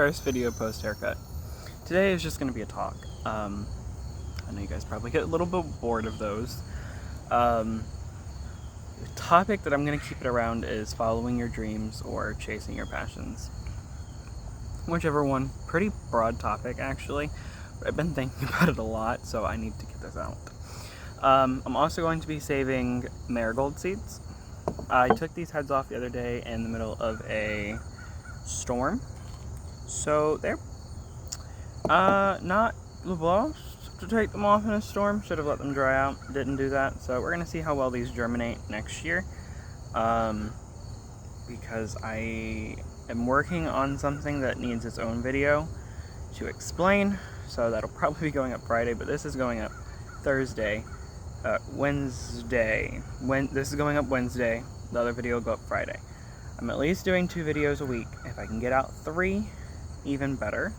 first video post haircut. Today is just going to be a talk. I know you guys probably get a little bit bored of those. The topic that I'm going to keep it around is following your dreams or chasing your passions. Whichever one. Pretty broad topic, actually. But I've been thinking about it a lot, so I need to get this out. I'm also going to be saving marigold seeds. I took these heads off the other day in the middle of a storm. So they're not the best to take them off in a storm. Should have let them dry out. Didn't do that. So we're going to see how well these germinate next year. Because I am working on something that needs its own video to explain. So that'll probably be going up Friday, but this is going up Thursday. Wednesday. This is going up Wednesday. The other video will go up Friday. I'm at least doing 2 videos a week. If I can get out 3, even better.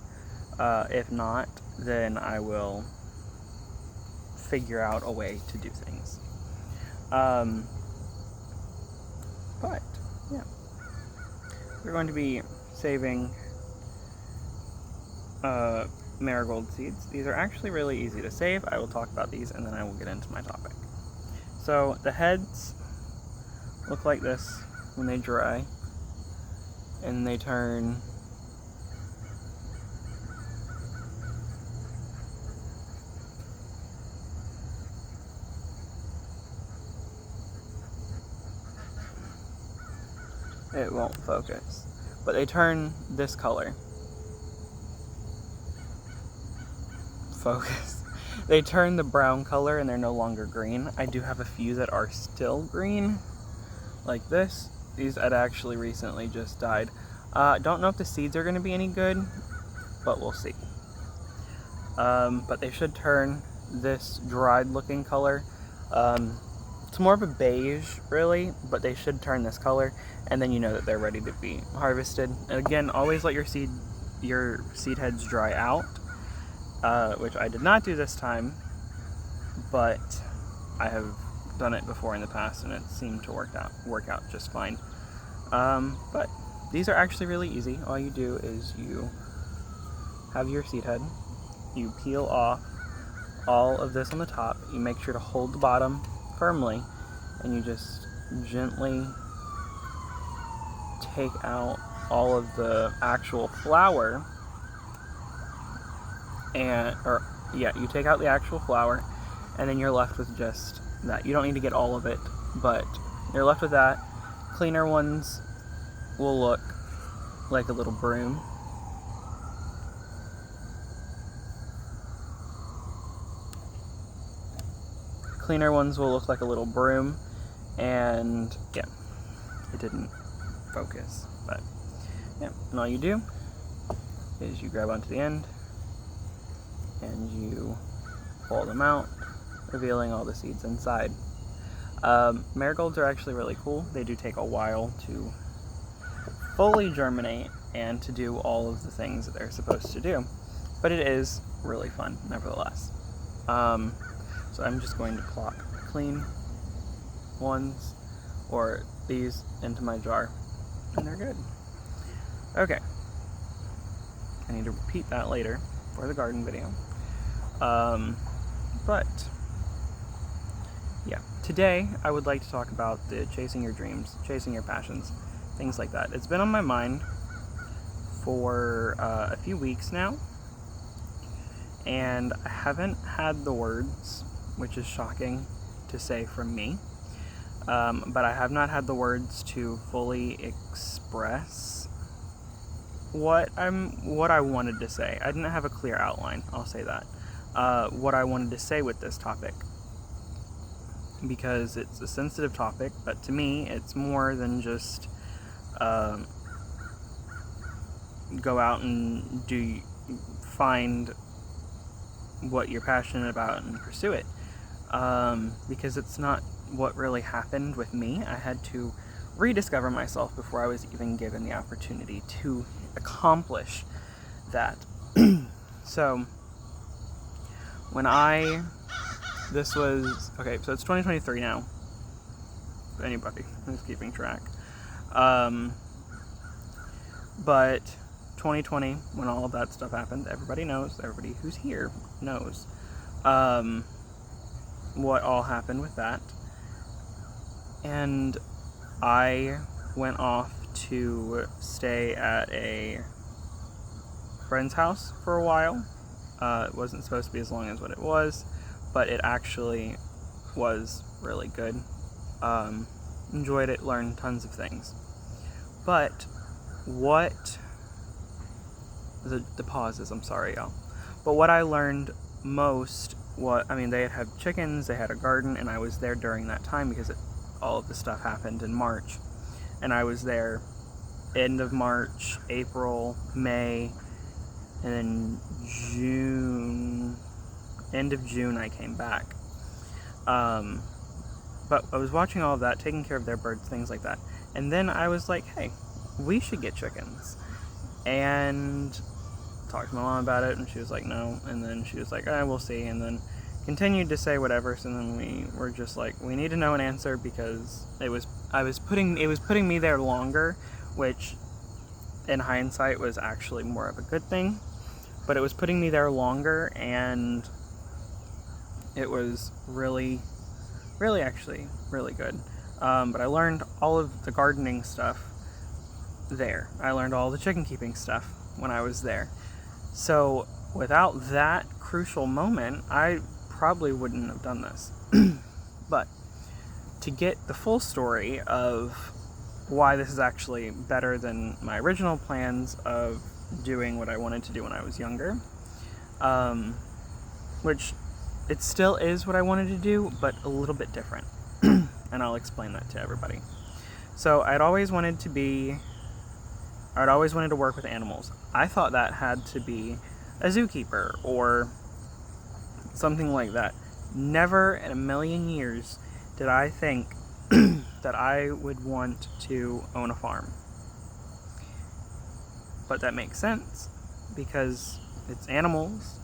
If not, then I will figure out a way to do things. But, yeah. We're going to be saving marigold seeds. These are actually really easy to save. I will talk about these and then I will get into my topic. So the heads look like this when they dry, and they turn it won't focus, but they turn this color. Focus. They turn the brown color and they're no longer green. I do have a few that are still green, like this. These had actually recently just died. Don't know if the seeds are going to be any good, but we'll see. But they should turn this dried looking color. It's more of a beige, really, but they should turn this color, and then you know that they're ready to be harvested. And again, always let your seed heads dry out. Which I did not do this time, but I have done it before in the past and it seemed to work out just fine. But these are actually really easy. All you do is you have your seed head, you peel off all of this on the top, you make sure to hold the bottom firmly, and you just gently take out all of the actual flower. You take out the actual flower, and then you're left with just that. You don't need to get all of it, but you're left with that. Cleaner ones will look like a little broom. Cleaner ones will look like a little broom, and yeah, it didn't focus, but yeah. And all you do is you grab onto the end, and you pull them out, revealing all the seeds inside. Marigolds are actually really cool. They do take a while to fully germinate and to do all of the things that they're supposed to do, but it is really fun nevertheless. So I'm just going to plop clean ones, or these, into my jar, and they're good. Okay, I need to repeat that later for the garden video. But yeah, today I would like to talk about the chasing your dreams, chasing your passions, things like that. It's been on my mind for a few weeks now, and I haven't had the words, which is shocking to say from me, but I have not had the words to fully express what I wanted to say. I didn't have a clear outline, I'll say that. What I wanted to say with this topic, because it's a sensitive topic, but to me it's more than just go out and find what you're passionate about and pursue it, because it's not what really happened with me. I had to rediscover myself before I was even given the opportunity to accomplish that. So this was, okay, so it's 2023 now, for anybody who's keeping track. But 2020, when all of that stuff happened, everybody knows, everybody who's here knows what all happened with that. And I went off to stay at a friend's house for a while. It wasn't supposed to be as long as what it was, but it actually was really good. Enjoyed it, learned tons of things. But what... The pauses, I'm sorry, y'all. But what I learned most, they had chickens, they had a garden, and I was there during that time because all of this stuff happened in March. And I was there end of March, April, May, and then June, end of June I came back. But I was watching all of that, taking care of their birds, things like that. And then I was like, hey, we should get chickens. And talked to my mom about it, and she was like, no. And then she was like, we'll see. And then continued to say whatever. So then we were just like, we need to know an answer, because it was putting me there longer, which in hindsight was actually more of a good thing. But it was putting me there longer, and it was really actually really good. But I learned all of the gardening stuff there. I learned all the chicken keeping stuff when I was there. So without that crucial moment, I probably wouldn't have done this. But to get the full story of why this is actually better than my original plans of doing what I wanted to do when I was younger, which it still is what I wanted to do, but a little bit different. And I'll explain that to everybody. So I'd always wanted to work with animals. I thought that had to be a zookeeper or something like that. Never in a million years did I think that I would want to own a farm. But that makes sense because it's animals,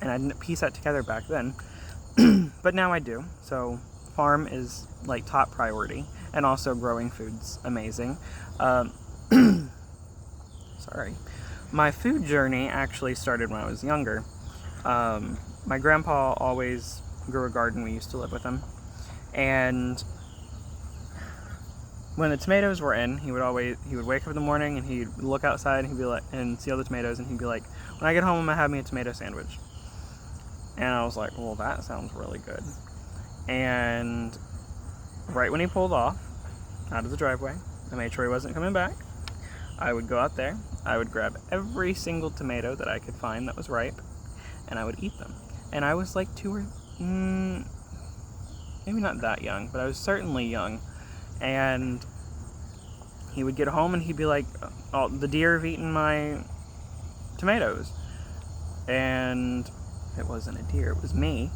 and I didn't piece that together back then. But now I do. So farm is like top priority, and also growing food's amazing. Sorry. My food journey actually started when I was younger. My grandpa always grew a garden. We used to live with him. And when the tomatoes were in, he would wake up in the morning and he'd look outside and he'd be like, and see all the tomatoes, and he'd be like, when I get home, I'm gonna have me a tomato sandwich. And I was like, well, that sounds really good. And right when he pulled off out of the driveway, I made sure he wasn't coming back. I would go out there, I would grab every single tomato that I could find that was ripe, and I would eat them. And I was like maybe not that young, but I was certainly young. And he would get home and he'd be like, oh, the deer have eaten my tomatoes. And it wasn't a deer, it was me.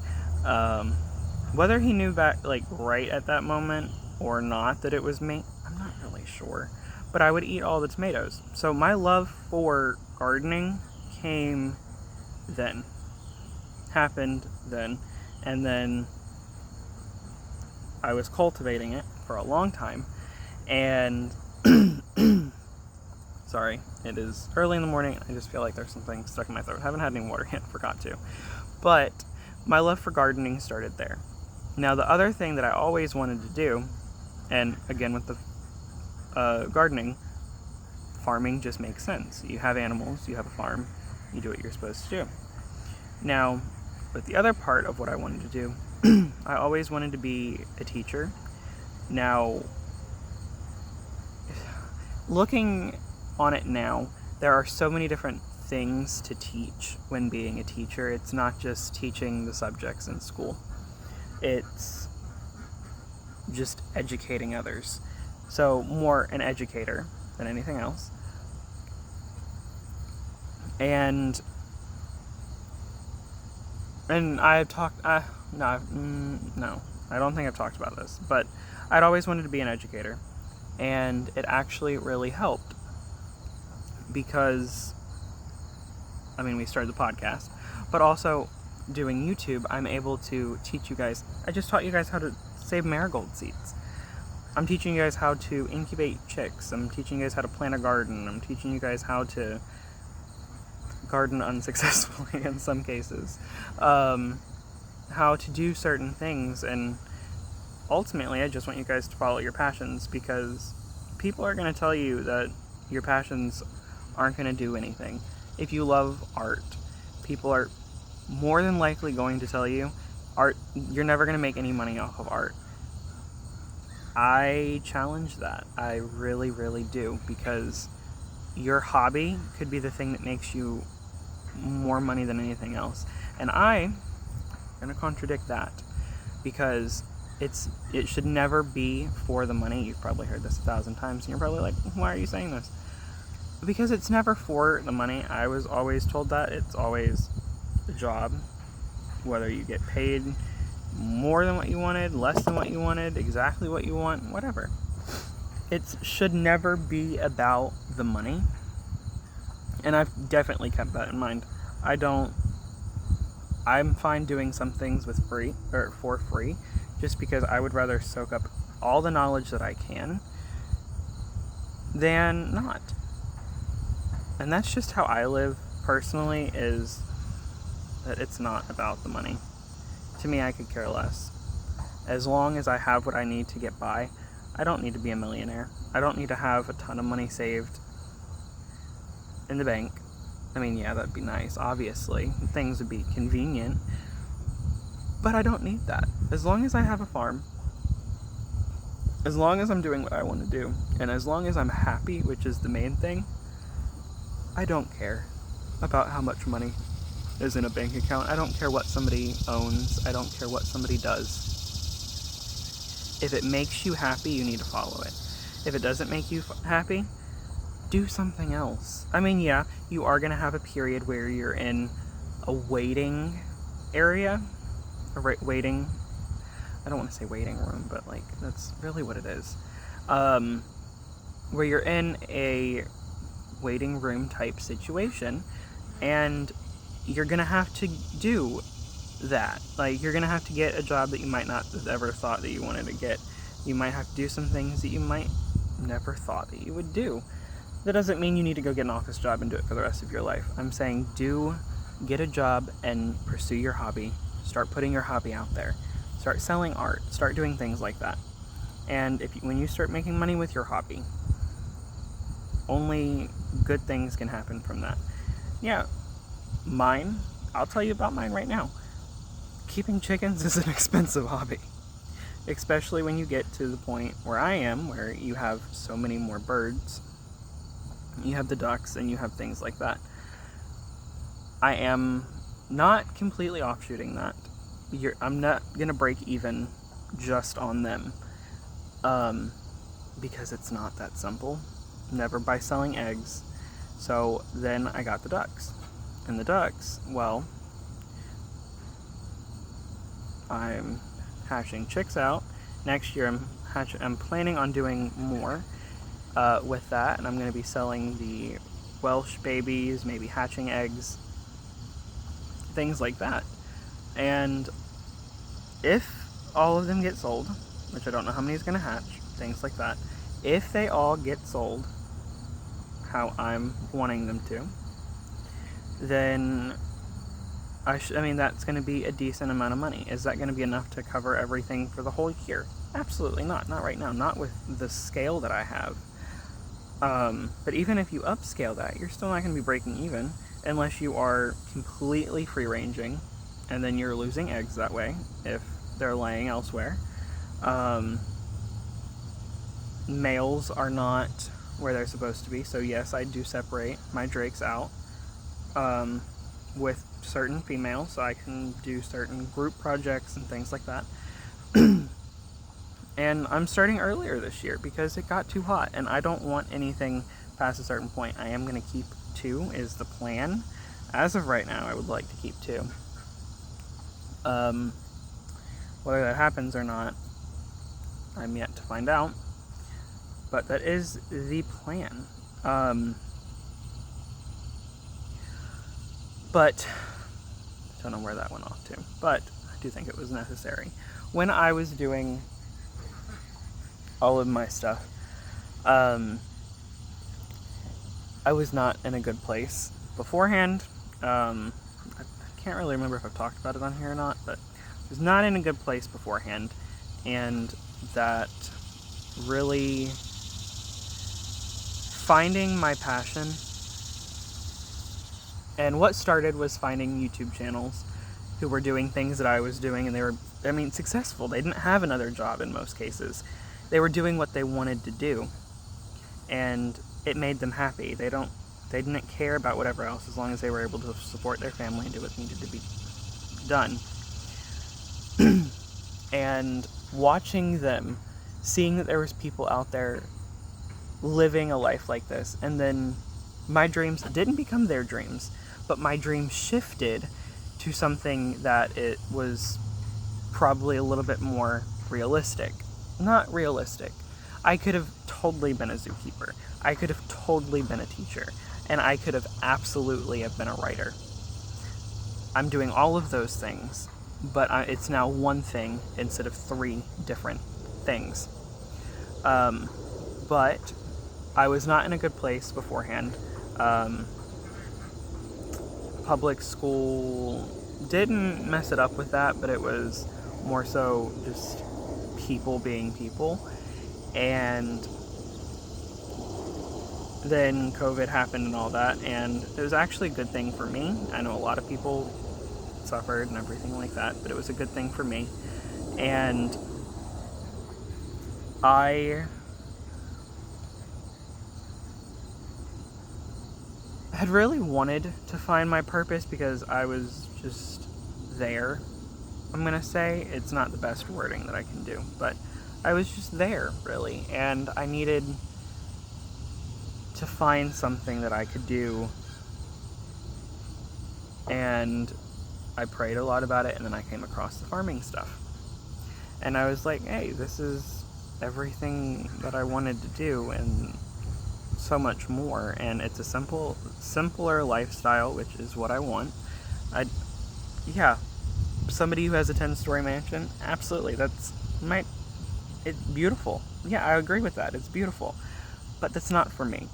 Whether he knew that, like, right at that moment or not that it was me, I'm not really sure. But I would eat all the tomatoes. So my love for gardening happened then. And then I was cultivating it for a long time. And sorry, it is early in the morning. I just feel like there's something stuck in my throat. I haven't had any water yet, forgot to. But my love for gardening started there. Now, the other thing that I always wanted to do, and again with the gardening, farming just makes sense. You have animals, you have a farm, you do what you're supposed to do. Now, with the other part of what I wanted to do, I always wanted to be a teacher. Now, looking on it now, there are so many different things to teach when being a teacher. It's not just teaching the subjects in school. It's just educating others. So more an educator than anything else. And I've talked, no, I don't think I've talked about this, but I'd always wanted to be an educator. And it actually really helped because, we started the podcast, but also doing YouTube, I'm able to teach you guys. I just taught you guys how to save marigold seeds. I'm teaching you guys how to incubate chicks. I'm teaching you guys how to plant a garden. I'm teaching you guys how to garden unsuccessfully in some cases. How to do certain things, and ultimately I just want you guys to follow your passions, because people are going to tell you that your passions aren't going to do anything. If you love art, people are more than likely going to tell you art, you're never going to make any money off of art. I challenge that. I really, really do, because your hobby could be the thing that makes you more money than anything else. And I'm going to contradict that, because it should never be for the money. You've probably heard this 1,000 times, and you're probably like, why are you saying this? Because it's never for the money. I was always told that. It's always a job, whether you get paid more than what you wanted, less than what you wanted, exactly what you want, whatever. It should never be about the money. And I've definitely kept that in mind. I'm fine doing some things for free, just because I would rather soak up all the knowledge that I can than not. And that's just how I live personally, is that it's not about the money. To me, I could care less. As long as I have what I need to get by, I don't need to be a millionaire. I don't need to have a ton of money saved in the bank. I mean, yeah, that'd be nice, obviously. Things would be convenient. But I don't need that. As long as I have a farm, as long as I'm doing what I want to do, and as long as I'm happy, which is the main thing, I don't care about how much money is in a bank account. I don't care what somebody owns. I don't care what somebody does. If it makes you happy, you need to follow it. If it doesn't make you happy, do something else. I mean, yeah, you are going to have a period where you're in a waiting area. I don't want to say waiting room, but like, that's really what it is. Where you're in a waiting room type situation, and you're gonna have to do that. Like, you're gonna have to get a job that you might not have ever thought that you wanted to get. You might have to do some things that you might never thought that you would do. That doesn't mean you need to go get an office job and do it for the rest of your life. I'm saying get a job and pursue your hobby. Start putting your hobby out there. Start selling art. Start doing things like that. And when you start making money with your hobby, only good things can happen from that. Yeah, I'll tell you about mine right now. Keeping chickens is an expensive hobby, especially when you get to the point where I am, where you have so many more birds. You have the ducks, and you have things like that. I am not completely offshooting that. I'm not gonna break even just on them, because it's not that simple. Never by selling eggs. So then I got the ducks. And the ducks, well, I'm hatching chicks out. Next year I'm planning on doing more with that, and I'm going to be selling the Welsh babies, maybe hatching eggs, things like that. And if all of them get sold, which I don't know how many is going to hatch, things like that, if they all get sold how I'm wanting them to, then that's going to be a decent amount of money. Is that going to be enough to cover everything for the whole year? Absolutely not. Not right now. Not with the scale that I have. But even if you upscale that, you're still not going to be breaking even unless you are completely free-ranging, and then you're losing eggs that way if they're laying elsewhere. Males are not where they're supposed to be, so yes, I do separate my drakes out with certain females, so I can do certain group projects and things like that. And I'm starting earlier this year because it got too hot, and I don't want anything past a certain point. I am going to keep 2 is the plan. As of right now, I would like to keep 2. Whether that happens or not, I'm yet to find out. But that is the plan. But I don't know where that went off to, but I do think it was necessary. When I was doing all of my stuff. I was not in a good place beforehand. I can't really remember if I've talked about it on here or not, but I was not in a good place beforehand, and that really finding my passion. And what started was finding YouTube channels who were doing things that I was doing, and they were, successful. They didn't have another job in most cases. They were doing what they wanted to do, and it made them happy. They didn't care about whatever else, as long as they were able to support their family and do what needed to be done. And watching them, seeing that there was people out there living a life like this, and then my dreams didn't become their dreams, but my dreams shifted to something that it was probably a little bit more realistic. Not realistic. I could have totally been a zookeeper. I could have totally been a teacher. And I could have absolutely have been a writer. I'm doing all of those things, but it's now one thing instead of 3 different things. But I was not in a good place beforehand. Public school didn't mess it up with that, but it was more so just people being people. And then COVID happened and all that, and it was actually a good thing for me. I know a lot of people suffered and everything like that, but it was a good thing for me. And I had really wanted to find my purpose because I was just there. I'm gonna say it's not the best wording that I can do, but I was just there, really, and I needed to find something that I could do. And I prayed a lot about it, and then I came across the farming stuff. And I was like, hey, this is everything that I wanted to do, and so much more. And it's a simpler lifestyle, which is what I want. Somebody who has a 10-story mansion, absolutely, it's beautiful. Yeah, I agree with that. It's beautiful. But that's not for me.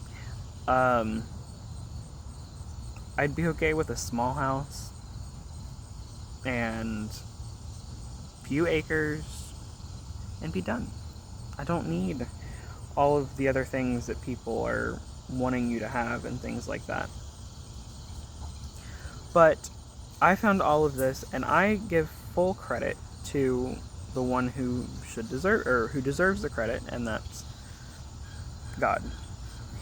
I'd be okay with a small house and few acres and be done. I don't need all of the other things that people are wanting you to have and things like that. But I found all of this, and I give full credit to the one who who deserves the credit, and that's God.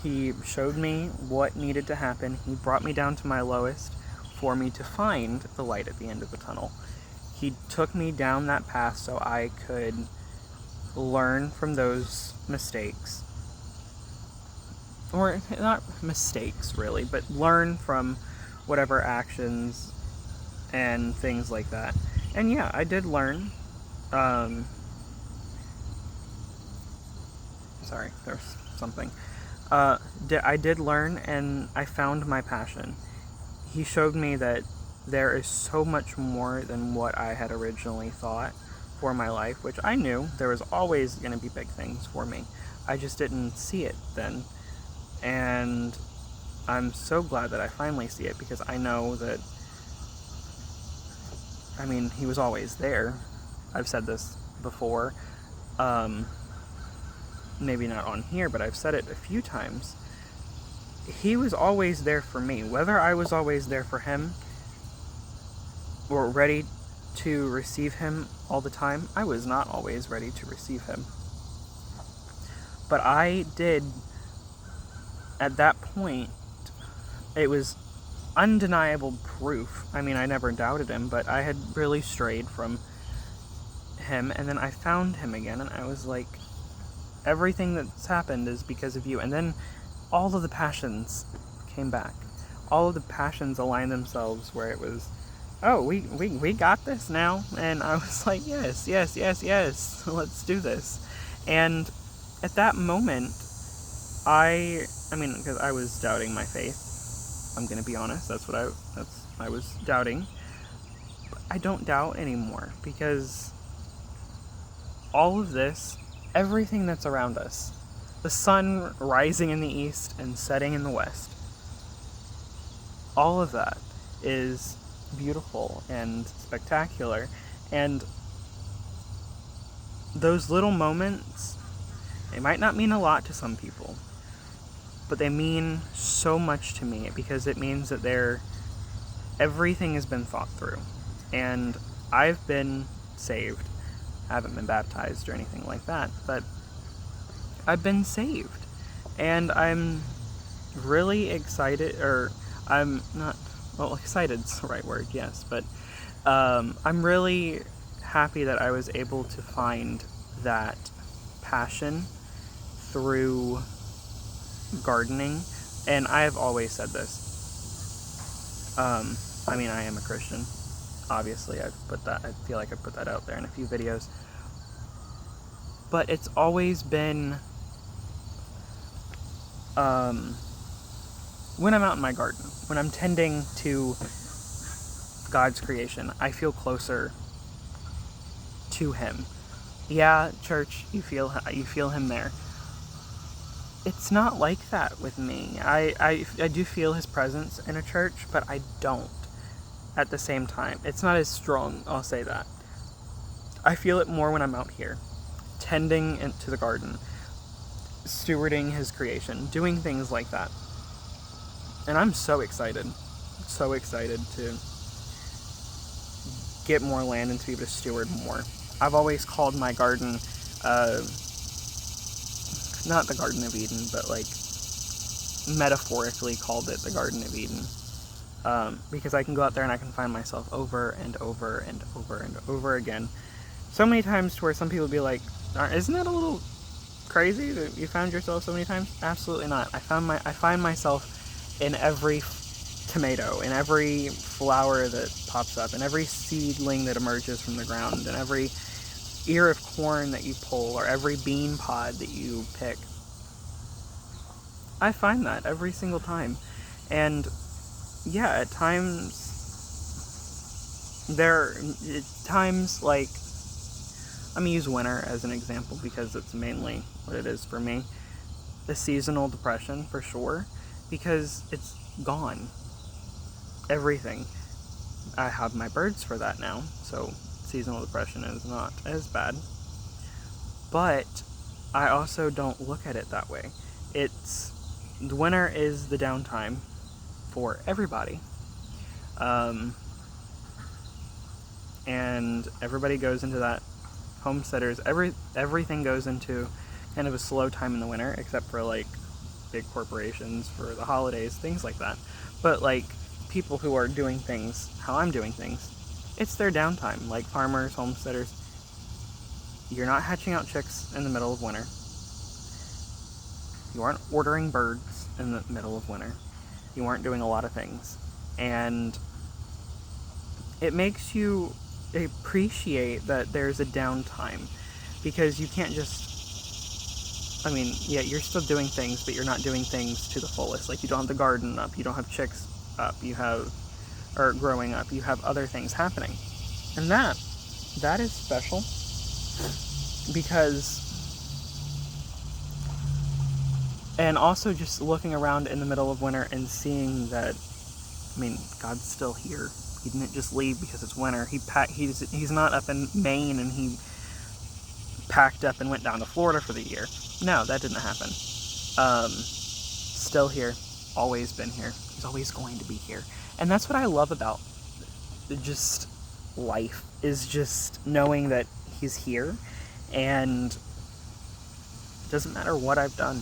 He showed me what needed to happen. He brought me down to my lowest for me to find the light at the end of the tunnel. He took me down that path so I could learn from those mistakes. Or not mistakes, really, but learn from whatever actions and things like that. And yeah, I did learn. Sorry, there's something. I did learn, and I found my passion. He showed me that there is so much more than what I had originally thought for my life, which I knew there was always going to be big things for me. I just didn't see it then. And I'm so glad that I finally see it, because I know that, he was always there. I've said this before. Maybe not on here, but I've said it a few times. He was always there for me. Whether I was always there for him or ready to receive him all the time, I was not always ready to receive him. But I did, at that point, it was undeniable proof. I never doubted him, but I had really strayed from him, and then I found him again, and I was like, everything that's happened is because of you. And then all of the passions came back. All of the passions aligned themselves where it was, oh, we got this now. And I was like, yes, let's do this. And at that moment, because I was doubting my faith. I'm going to be honest, I was doubting. But I don't doubt anymore, because all of this everything that's around us. The sun rising in the east and setting in the west. All of that is beautiful and spectacular. And those little moments, they might not mean a lot to some people, but they mean so much to me, because it means that everything has been thought through. And I've been saved. I haven't been baptized or anything like that, but I've been saved. And I'm really excited, or I'm not, well, excited's the right word, yes, but I'm really happy that I was able to find that passion through gardening. And I have always said this. I mean, I am a Christian. Obviously, I feel like I put that out there in a few videos. But it's always been, when I'm out in my garden, when I'm tending to God's creation, I feel closer to Him. Yeah, church, you feel Him there. It's not like that with me. I do feel His presence in a church, but I don't at the same time. It's not as strong, I'll say that. I feel it more when I'm out here, tending into the garden, stewarding His creation, doing things like that. And I'm so excited to get more land and to be able to steward more. I've always called my garden, not the Garden of Eden, but like metaphorically called it the Garden of Eden, because I can go out there and I can find myself over and over and over and over again, so many times to where some people be like, isn't that a little crazy that you found yourself so many times? Absolutely not. I find myself in every tomato, in every flower that pops up, in every seedling that emerges from the ground, in every ear of corn that you pull, or every bean pod that you pick. I find that every single time. And yeah, at times like, I'm gonna use winter as an example because it's mainly what it is for me. The seasonal depression, for sure, because it's gone. Everything. I have my birds for that now, so seasonal depression is not as bad. But I also don't look at it that way. The winter is the downtime for everybody. And everybody goes into that, homesteaders, everything goes into kind of a slow time in the winter, except for like big corporations for the holidays, things like that. But like people who are doing things how I'm doing things, it's their downtime. Like farmers, homesteaders, you're not hatching out chicks in the middle of winter. You aren't ordering birds in the middle of winter. You aren't doing a lot of things. And it makes you appreciate that there's a downtime, because you can't just, I mean, yeah, you're still doing things, but you're not doing things to the fullest. Like, you don't have the garden up, you don't have chicks up, or growing up, you have other things happening. And that is special, because, and also just looking around in the middle of winter and seeing that, I mean, God's still here. He didn't just leave because it's winter. He's not up in Maine and he packed up and went down to Florida for the year. No, that didn't happen. Still here. Always been here. He's always going to be here. And that's what I love about just life, is just knowing that he's here, and it doesn't matter what I've done.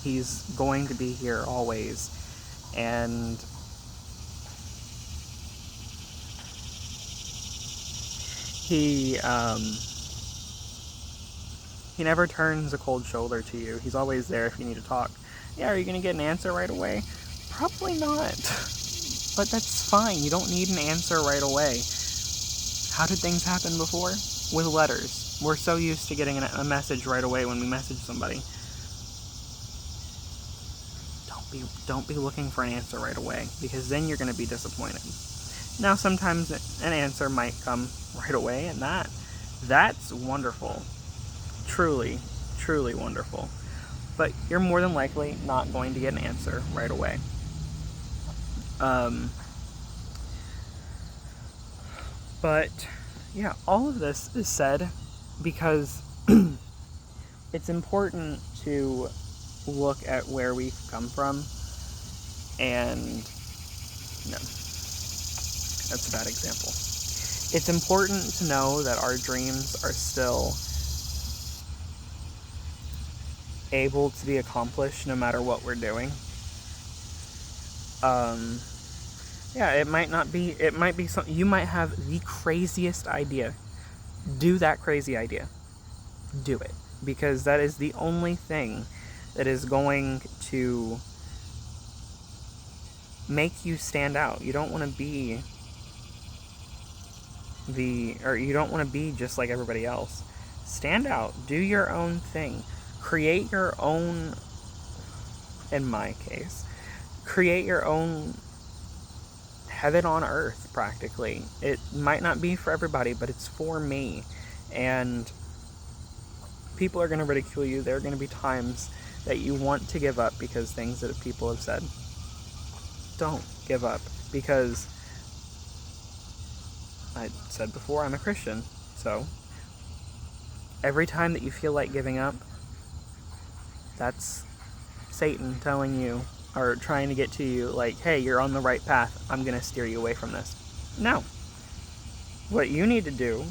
He's going to be here always. And he never turns a cold shoulder to you. He's always there if you need to talk. Yeah, are you going to get an answer right away? Probably not. But that's fine. You don't need an answer right away. How did things happen before? With letters. We're so used to getting a message right away when we message somebody. Don't be looking for an answer right away, because then you're going to be disappointed. Now, sometimes an answer might come right away, and that's wonderful. truly, truly wonderful. But you're more than likely not going to get an answer right away. But yeah, all of this is said because it's important to look at where we've come from. And no, that's a bad example. It's important to know that our dreams are still able to be accomplished no matter what we're doing. Yeah, it might be something, you might have the craziest idea. Do that crazy idea. Do it. Because that is the only thing that is going to make you stand out. You don't want to be you don't want to be just like everybody else. Stand out. Do your own thing. Create your own, in my case, create your own heaven on earth, practically. It might not be for everybody, but it's for me. And people are going to ridicule you. There are going to be times that you want to give up because things that people have said. Don't give up, because I said before, I'm a Christian. So every time that you feel like giving up, that's Satan telling you, or trying to get to you, like, hey, you're on the right path. I'm going to steer you away from this. No. What you need to do,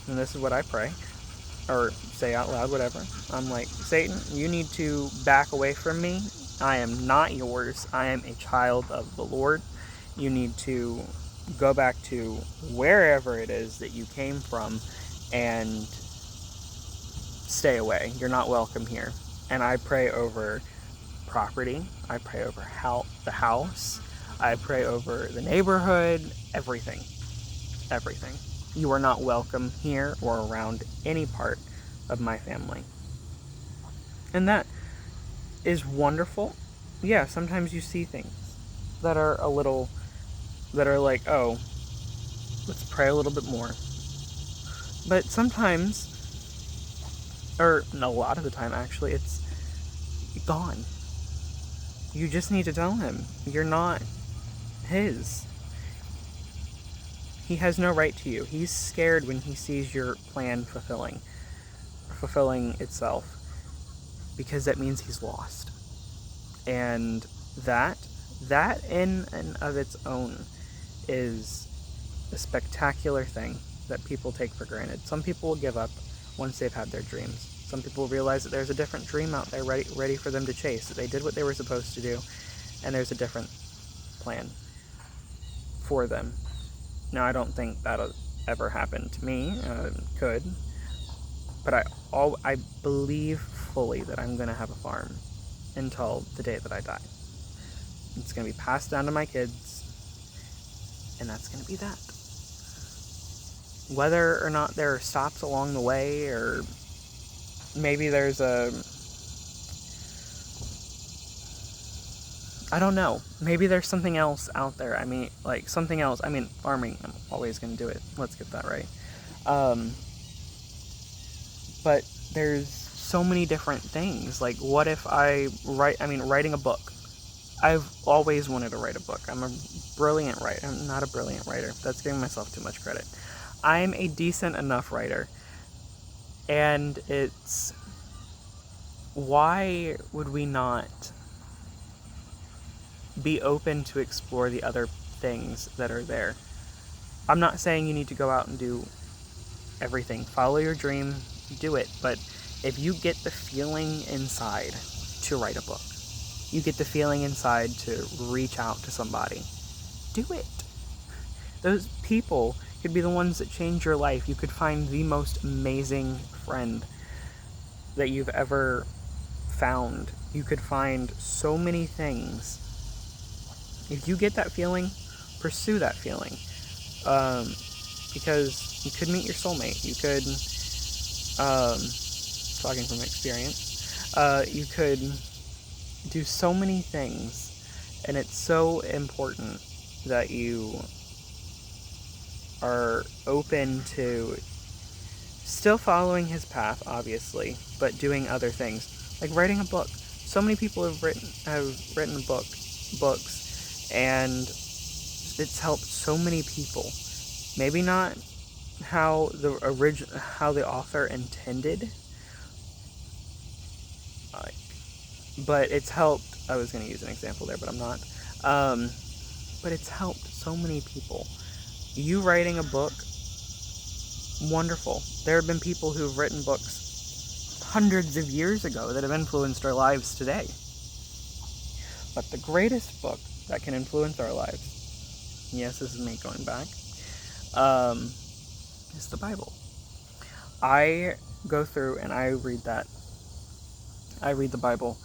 and this is what I pray, or say out loud, whatever. I'm like, Satan, you need to back away from me. I am not yours. I am a child of the Lord. You need to go back to wherever it is that you came from and stay away. You're not welcome here. And I pray over property. I pray over the house. I pray over the neighborhood. Everything. Everything. You are not welcome here or around any part of my family. And that is wonderful. Yeah, sometimes you see things that are like, oh, let's pray a little bit more. But sometimes, or a lot of the time actually, it's gone. You just need to tell him you're not his. He has no right to you. He's scared when he sees your plan fulfilling itself, because that means he's lost. And that in and of its own is a spectacular thing that people take for granted. Some people will give up once they've had their dreams. Some people realize that there's a different dream out there ready for them to chase, that they did what they were supposed to do, and there's a different plan for them. Now, I don't think that'll ever happen to me. Could. But I believe fully that I'm going to have a farm until the day that I die. It's going to be passed down to my kids, and that's going to be that. Whether or not there are stops along the way, or maybe there's I don't know. Maybe there's something else out there. I mean, farming, I'm always going to do it. Let's get that right. But there's so many different things. Like, what if writing a book. I've always wanted to write a book. I'm a brilliant writer. I'm not a brilliant writer. That's giving myself too much credit. I'm a decent enough writer. And it's, why would we not be open to explore the other things that are there? I'm not saying you need to go out and do everything. Follow your dream, do it. But if you get the feeling inside to write a book, you get the feeling inside to reach out to somebody, do it. Those people could be the ones that change your life. You could find the most amazing friend that you've ever found. You could find so many things. If you get that feeling, pursue that feeling. Because you could meet your soulmate. You could, talking from experience, you could do so many things, and it's so important that you are open to Still following his path, obviously, but doing other things, like writing a book. So many people have written books, and it's helped so many people. Maybe not how the author intended, but it's helped. I was going to use an example there, but I'm not. But it's helped so many people. You writing a book, wonderful. There have been people who've written books hundreds of years ago that have influenced our lives today. But the greatest book that can influence our lives, yes, this is me going back, is the Bible. I go through and I read that. I read the Bible.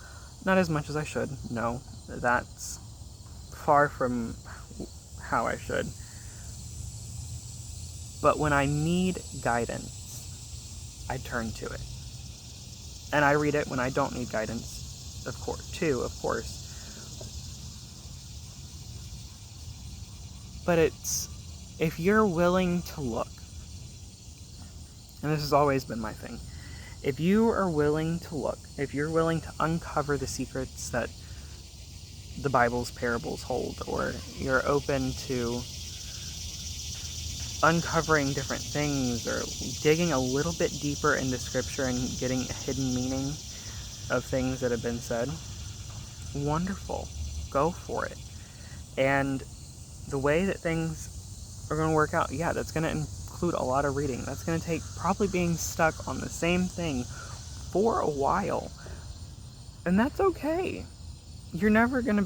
Not as much as I should. No, that's far from how I should. But when I need guidance, I turn to it. And I read it when I don't need guidance, of course. But it's, if you're willing to look, and this has always been my thing, if you are willing to look, if you're willing to uncover the secrets that the Bible's parables hold, or you're open to uncovering different things, or digging a little bit deeper into Scripture and getting a hidden meaning of things that have been said, wonderful. Go for it. And the way that things are going to work out, yeah, that's going to include a lot of reading. That's going to take probably being stuck on the same thing for a while. And that's okay. You're never going to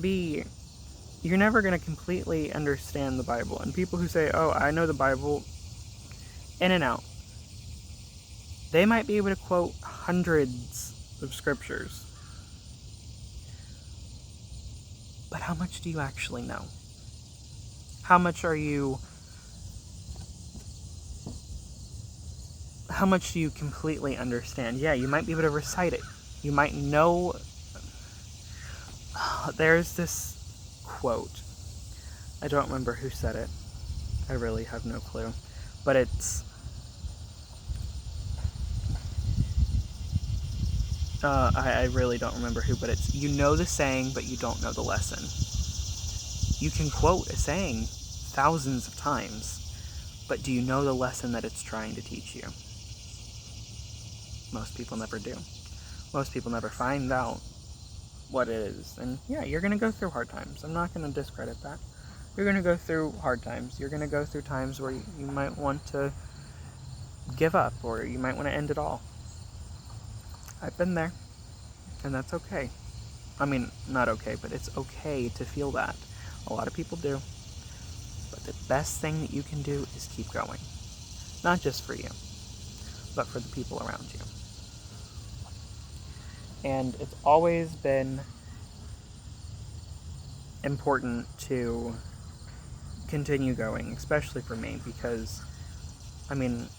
completely understand the Bible. And people who say, oh, I know the Bible in and out, they might be able to quote hundreds of scriptures. But how much do you actually know? How much do you completely understand? Yeah, you might be able to recite it. You might know. There's this quote. I don't remember who said it. I really have no clue. But it's... I really don't remember who, but it's, you know the saying, but you don't know the lesson. You can quote a saying thousands of times, but do you know the lesson that it's trying to teach you? Most people never do. Most people never find out what it is. And yeah, you're going to go through hard times. I'm not going to discredit that. You're going to go through hard times. You're going to go through times where you might want to give up, or you might want to end it all. I've been there, and that's okay. I mean, not okay, but it's okay to feel that. A lot of people do. But the best thing that you can do is keep going. Not just for you, but for the people around you. And it's always been important to continue going, especially for me, because, I mean,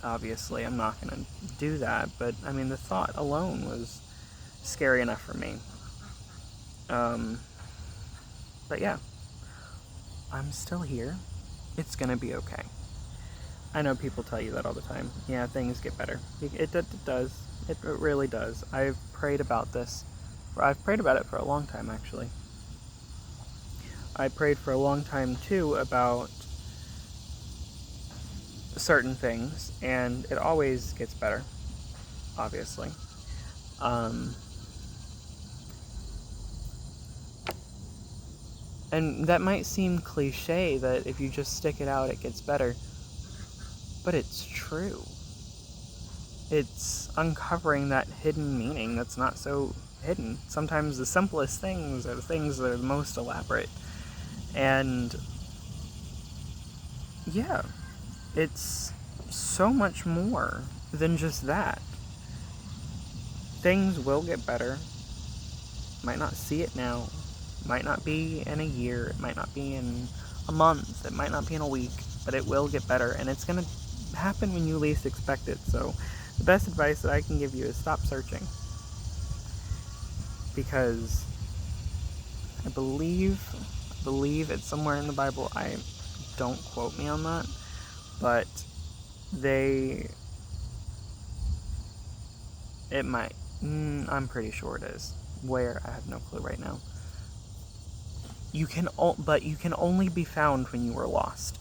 obviously I'm not going to do that, but, I mean, the thought alone was scary enough for me. But yeah, I'm still here. It's going to be okay. I know people tell you that all the time. Yeah, things get better. It does. It really does. I've prayed about this. I've prayed about it for a long time, actually. I prayed for a long time, too, about certain things, and it always gets better, obviously. And that might seem cliche, that if you just stick it out, it gets better. But it's true. It's uncovering that hidden meaning that's not so hidden. Sometimes the simplest things are the things that are the most elaborate. And yeah, it's so much more than just that. Things will get better. Might not see it now. Might not be in a year. It might not be in a month. It might not be in a week. But it will get better. And it's going to happen when you least expect it. So the best advice that I can give you is stop searching. Because I believe it's somewhere in the Bible. Don't quote me on that. But it might, I'm pretty sure it is. Where? I have no clue right now. But you can only be found when you are lost.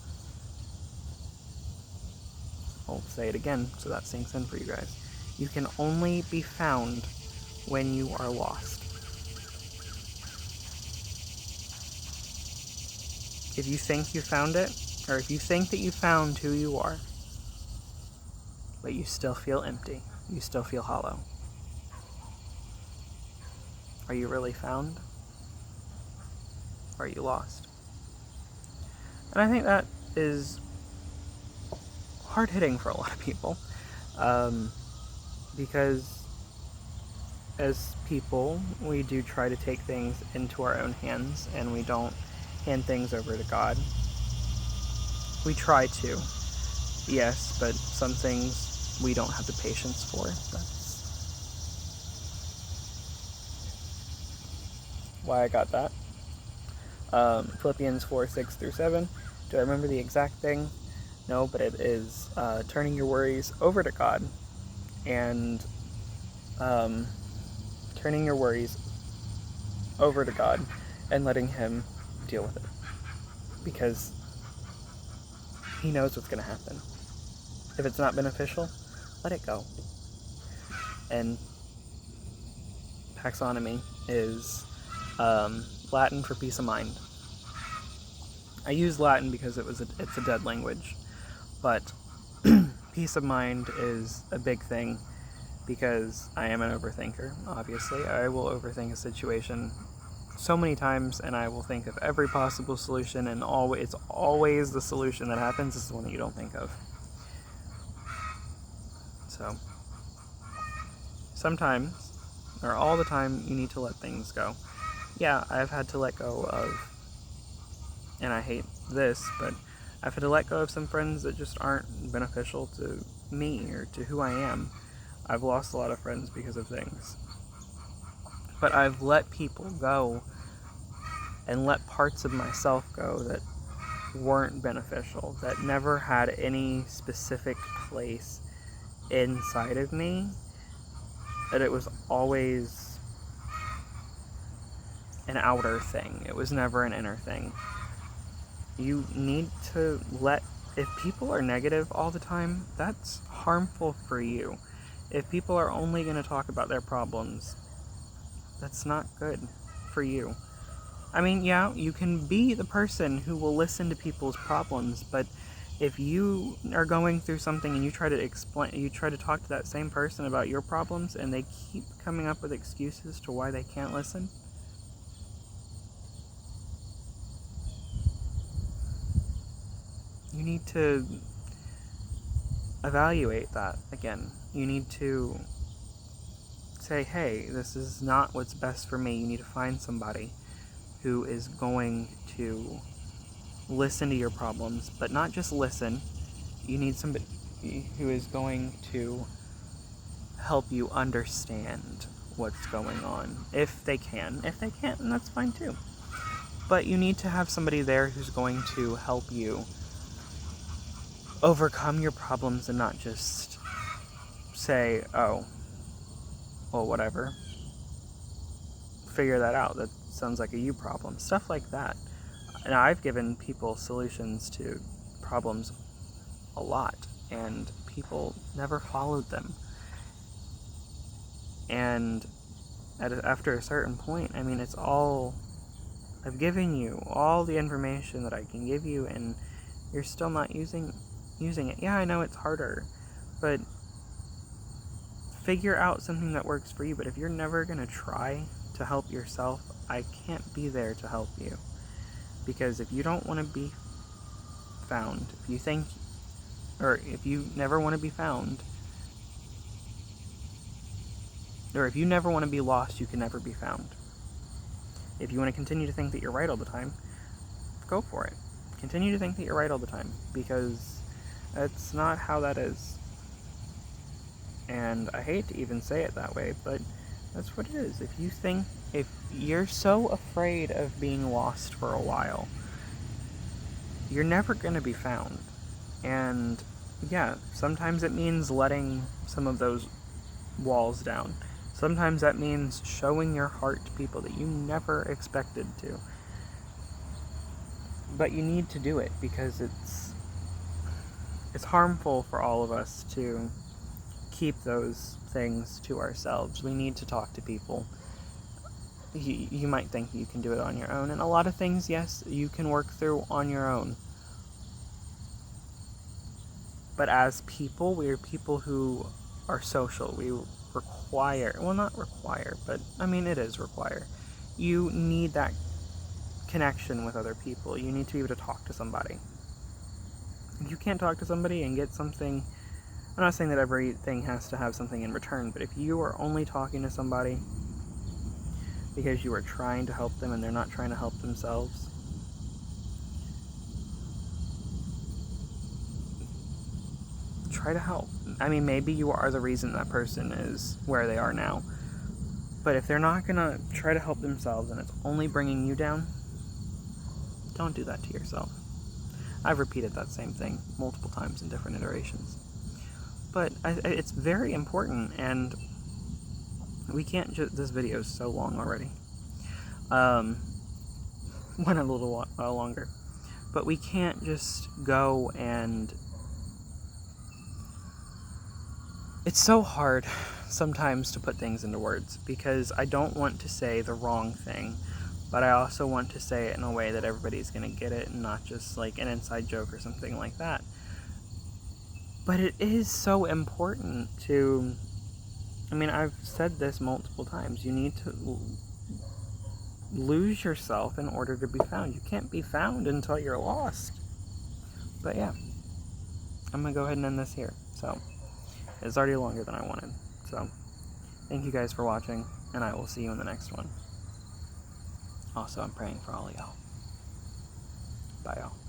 I'll say it again so that sinks in for you guys. You can only be found when you are lost. If you think you found it, or if you think that you found who you are, but you still feel empty, you still feel hollow, are you really found? Or are you lost? And I think that is hard-hitting for a lot of people, because as people, we do try to take things into our own hands, and we don't hand things over to God. We try to, yes, but some things we don't have the patience for. That's why I got that. Philippians 4:6-7. Do I remember the exact thing? No, but it is turning your worries over to God, and turning your worries over to God and letting Him deal with it, because He knows what's going to happen. If it's not beneficial, let it go. And taxonomy is Latin for peace of mind. I use Latin because it's a dead language, but peace of mind is a big thing because I am an overthinker, obviously. I will overthink a situation so many times, and I will think of every possible solution, and it's always the solution that happens is the one that you don't think of. So sometimes, or all the time, you need to let things go. Yeah, I've had to let go of, and I hate this, but I've had to let go of some friends that just aren't beneficial to me or to who I am. I've lost a lot of friends because of things. But I've let people go and let parts of myself go that weren't beneficial, that never had any specific place inside of me, that it was always an outer thing. It was never an inner thing. You need to if people are negative all the time, that's harmful for you. If people are only going to talk about their problems, that's not good for you. I mean, yeah, you can be the person who will listen to people's problems, but if you are going through something and you try to talk to that same person about your problems, and they keep coming up with excuses to why they can't listen, you need to evaluate that again. You need to say, hey, this is not what's best for me. You need to find somebody who is going to listen to your problems, but not just listen. You need somebody who is going to help you understand what's going on, if they can. If they can't, then that's fine too. But you need to have somebody there who's going to help you overcome your problems and not just say, oh, well, whatever. Figure that out. That sounds like a you problem. Stuff like that. And I've given people solutions to problems a lot, and people never followed them. And after a certain point, I mean, I've given you all the information that I can give you, and you're still not using it. Yeah, I know it's harder, but figure out something that works for you. But if you're never going to try to help yourself, I can't be there to help you. Because if you don't want to be found, if you never want to be found, or if you never want to be lost, you can never be found. If you want to continue to think that you're right all the time, go for it. Continue to think that you're right all the time, because that's not how that is. And I hate to even say it that way, but that's what it is. If you're so afraid of being lost for a while, you're never going to be found. And yeah, sometimes it means letting some of those walls down. Sometimes that means showing your heart to people that you never expected to. But you need to do it because it's harmful for all of us to keep those things to ourselves. We need to talk to people. You might think you can do it on your own, and a lot of things, yes, you can work through on your own. But as people, we are people who are social. We require, well, not require, but I mean, it is require. You need that connection with other people. You need to be able to talk to somebody. If you can't talk to somebody and get something, I'm not saying that everything has to have something in return, but if you are only talking to somebody because you are trying to help them and they're not trying to help themselves, try to help. I mean, maybe you are the reason that person is where they are now. But if they're not gonna try to help themselves and it's only bringing you down, don't do that to yourself. I've repeated that same thing multiple times in different iterations. But it's very important, and we can't just... This video is so long already. Went a little while longer. But we can't just go and... It's so hard sometimes to put things into words because I don't want to say the wrong thing, but I also want to say it in a way that everybody's going to get it and not just like an inside joke or something like that. But it is so important to... I mean, I've said this multiple times. You need to lose yourself in order to be found. You can't be found until you're lost. But yeah, I'm going to go ahead and end this here. So, it's already longer than I wanted. So, thank you guys for watching, and I will see you in the next one. Also, I'm praying for all of y'all. Bye, y'all.